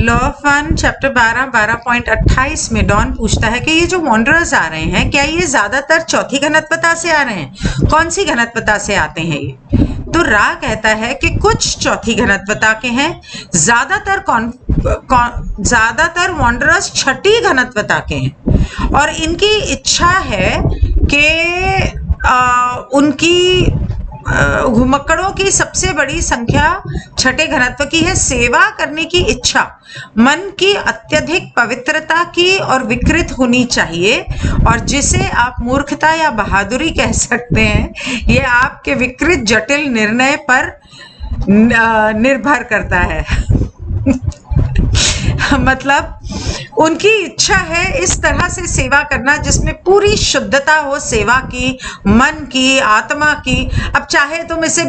Law of one chapter 12.28 में don पूछता है कि ये जो वॉन्डरर्स आ रहे हैं क्या ये ज्यादातर चौथी घनत्वता से आ रहे हैं, कौन सी घनत्वता से आते हैं ये? तो रा कहता है कि कुछ चौथी घनत्वता के हैं, ज्यादातर वॉन्डरर्स छठी घनत्वता के हैं और इनकी इच्छा है कि उनकी घुमक्कड़ों की सबसे बड़ी संख्या छठे घनत्व की है। सेवा करने की इच्छा मन की अत्यधिक पवित्रता की और विकृत होनी चाहिए और जिसे आप मूर्खता या बहादुरी कह सकते हैं, ये आपके विकृत जटिल निर्णय पर निर्भर करता है। मतलब उनकी इच्छा है इस तरह से सेवा करना जिसमें पूरी शुद्धता हो, सेवा की, मन की, आत्मा की। अब चाहे तुम इसे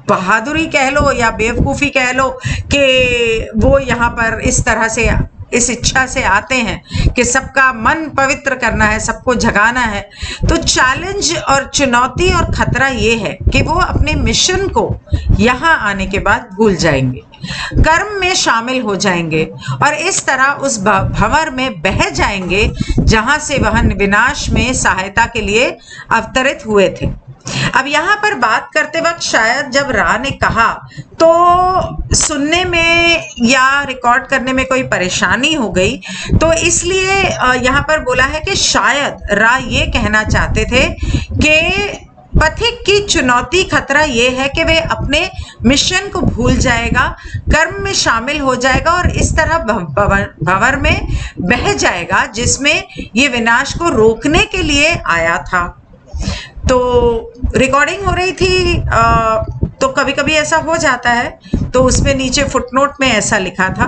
बहादुरी कह लो या बेवकूफ़ी कह लो कि वो यहाँ पर इस तरह से इस इच्छा से आते हैं कि सबका मन पवित्र करना है, सबको जगाना है। तो चैलेंज और चुनौती और खतरा ये है कि वो अपने मिशन को यहाँ आने के बाद भूल जाएंगे, कर्म में शामिल हो जाएंगे और इस तरह उस भंवर में बह जाएंगे जहां से वह विनाश में सहायता के लिए अवतरित हुए थे। अब यहाँ पर बात करते वक्त शायद जब रा ने कहा तो सुनने में या रिकॉर्ड करने में कोई परेशानी हो गई, तो इसलिए यहाँ पर बोला है कि शायद रा ये कहना चाहते थे कि पथिक की चुनौती खतरा ये है कि वे अपने मिशन को भूल जाएगा, कर्म में शामिल हो जाएगा और इस तरह भंवर में बह जाएगा जिसमें ये विनाश को रोकने के लिए आया था। तो रिकॉर्डिंग हो रही थी तो कभी कभी ऐसा हो जाता है, तो उसमें नीचे फुटनोट में ऐसा लिखा था।